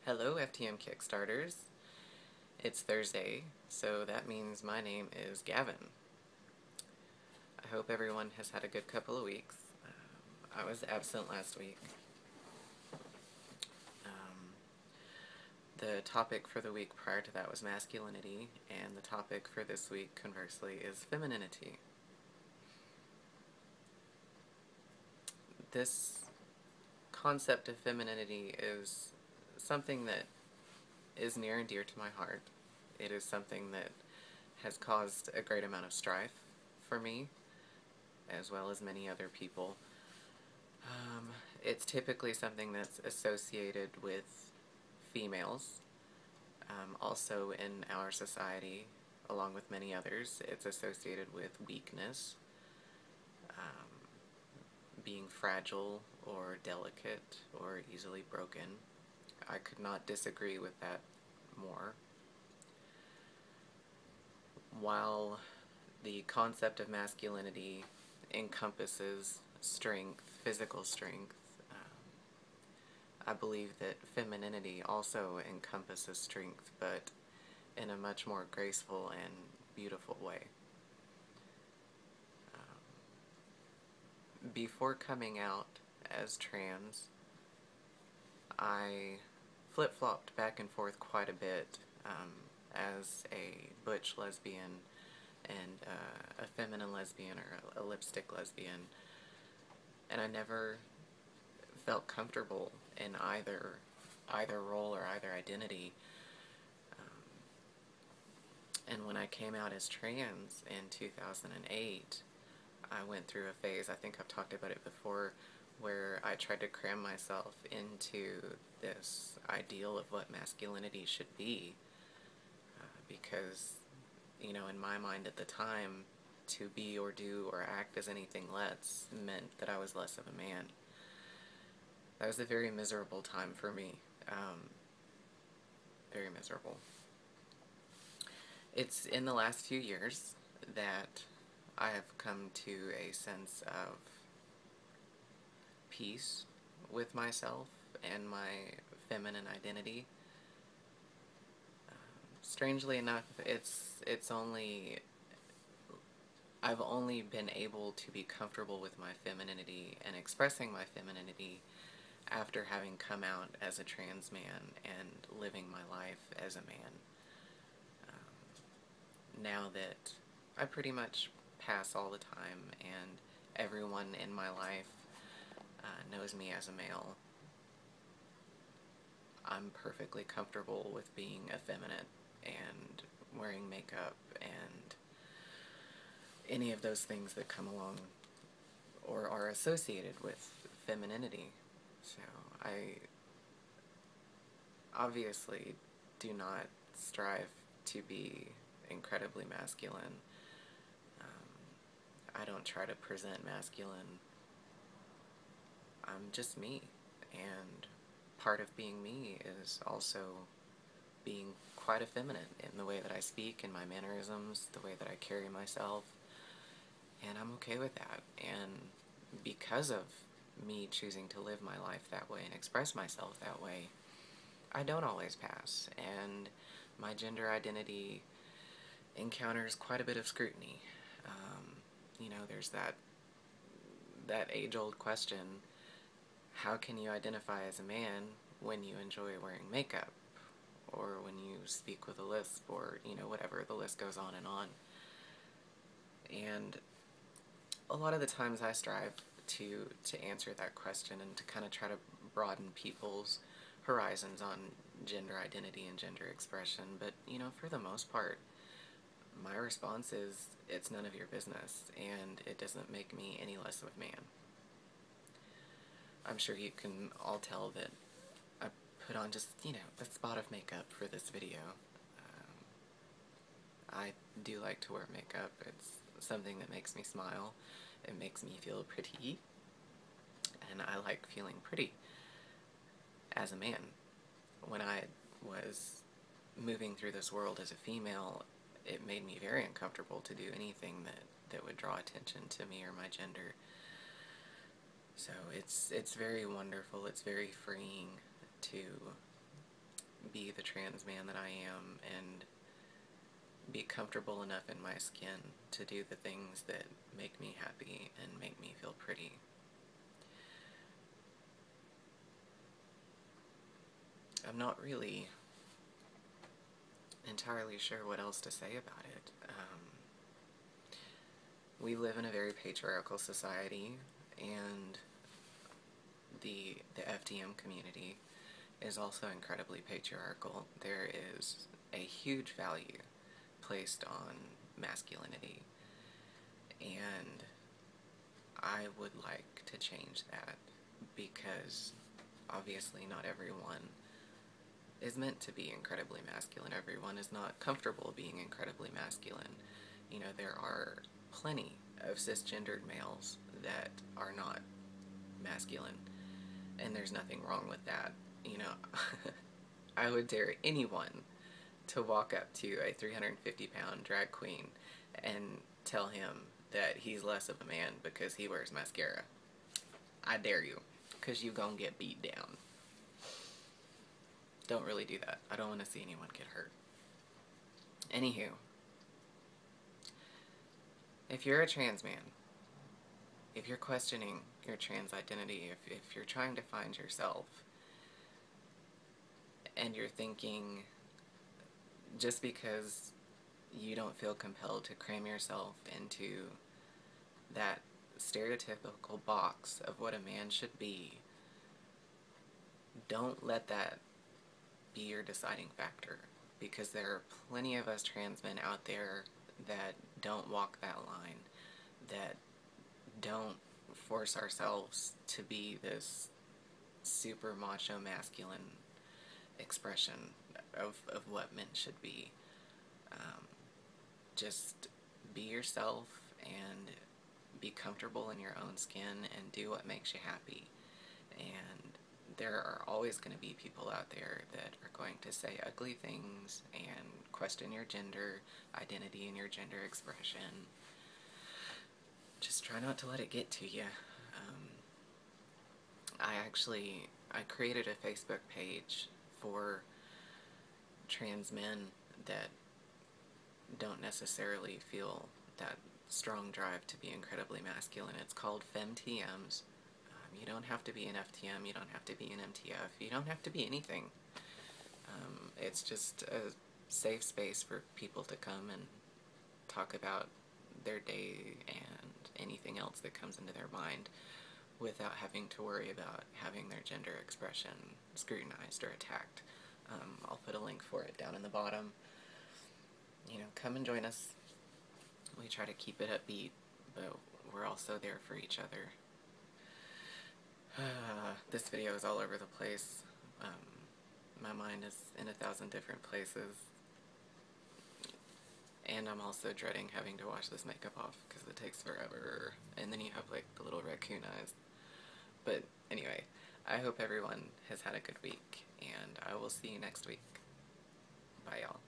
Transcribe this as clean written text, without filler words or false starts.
Hello, FTM Kickstarters. It's Thursday, so that means my name is Gavin. I hope everyone has had a good couple of weeks. I was absent last week. The topic for the week prior to that was masculinity, and the topic for this week, conversely, is femininity. This concept of femininity is something that is near and dear to my heart. It is something that has caused a great amount of strife for me, as well as many other people. It's typically something that's associated with females. Also in our society, along with many others, it's associated with weakness, being fragile or delicate or easily broken. I could not disagree with that more. While the concept of masculinity encompasses strength, physical strength, I believe that femininity also encompasses strength, but in a much more graceful and beautiful way. Before coming out as trans, I flip-flopped back and forth quite a bit as a butch lesbian and a feminine lesbian or a lipstick lesbian, and I never felt comfortable in either role or either identity. And when I came out as trans in 2008, I went through a phase, I think I've talked about it before, where I tried to cram myself into this ideal of what masculinity should be, because, you know, in my mind at the time, to be or do or act as anything less meant that I was less of a man. That was a very miserable time for me. Very miserable. It's in the last few years that I have come to a sense of peace with myself and my feminine identity. Strangely enough, I've only been able to be comfortable with my femininity and expressing my femininity after having come out as a trans man and living my life as a man. Now that I pretty much pass all the time and everyone in my life knows me as a male, I'm perfectly comfortable with being effeminate and wearing makeup and any of those things that come along or are associated with femininity. So I obviously do not strive to be incredibly masculine. I don't try to present masculine. I'm just me, and part of being me is also being quite effeminate in the way that I speak, in my mannerisms, the way that I carry myself, and I'm okay with that. And because of me choosing to live my life that way and express myself that way, I don't always pass, and my gender identity encounters quite a bit of scrutiny. You know, there's that age-old question, how can you identify as a man when you enjoy wearing makeup, or when you speak with a lisp, or, you know, whatever, the list goes on. And a lot of the times I strive to answer that question and to kind of try to broaden people's horizons on gender identity and gender expression, but, you know, for the most part, my response is, it's none of your business, and it doesn't make me any less of a man. I'm sure you can all tell that I put on just, you know, a spot of makeup for this video. I do like to wear makeup. It's something that makes me smile. It makes me feel pretty, and I like feeling pretty as a man. When I was moving through this world as a female, it made me very uncomfortable to do anything that would draw attention to me or my gender. So it's very wonderful, it's very freeing to be the trans man that I am and be comfortable enough in my skin to do the things that make me happy and make me feel pretty. I'm not really entirely sure what else to say about it. We live in a very patriarchal society, and the FTM community is also incredibly patriarchal. There is a huge value placed on masculinity, and I would like to change that, because obviously not everyone is meant to be incredibly masculine. Everyone is not comfortable being incredibly masculine. You know, there are plenty of cisgendered males that are not masculine, and there's nothing wrong with that. You know, I would dare anyone to walk up to a 350-pound drag queen and tell him that he's less of a man because he wears mascara. I dare you, because you gonna get beat down. Don't really do that. I don't want to see anyone get hurt. Anywho, if you're a trans man, if you're questioning your trans identity, if you're trying to find yourself, and you're thinking, just because you don't feel compelled to cram yourself into that stereotypical box of what a man should be, don't let that be your deciding factor, because there are plenty of us trans men out there that don't walk that line, that don't force ourselves to be this super macho masculine expression of what men should be. Just be yourself and be comfortable in your own skin and do what makes you happy. And there are always going to be people out there that are going to say ugly things and question your gender identity and your gender expression. Just try not to let it get to you. I created a Facebook page for trans men that don't necessarily feel that strong drive to be incredibly masculine. It's called FemTMs. You don't have to be an FTM, you don't have to be an MTF, you don't have to be anything. It's just a safe space for people to come and talk about their day and anything else that comes into their mind without having to worry about having their gender expression scrutinized or attacked. I'll put a link for it down in the bottom. You know, come and join us. We try to keep it upbeat, but we're also there for each other. This video is all over the place. My mind is in 1,000 different places. And I'm also dreading having to wash this makeup off because it takes forever. And then you have like the little raccoon eyes. But anyway, I hope everyone has had a good week, and I will see you next week. Bye, y'all.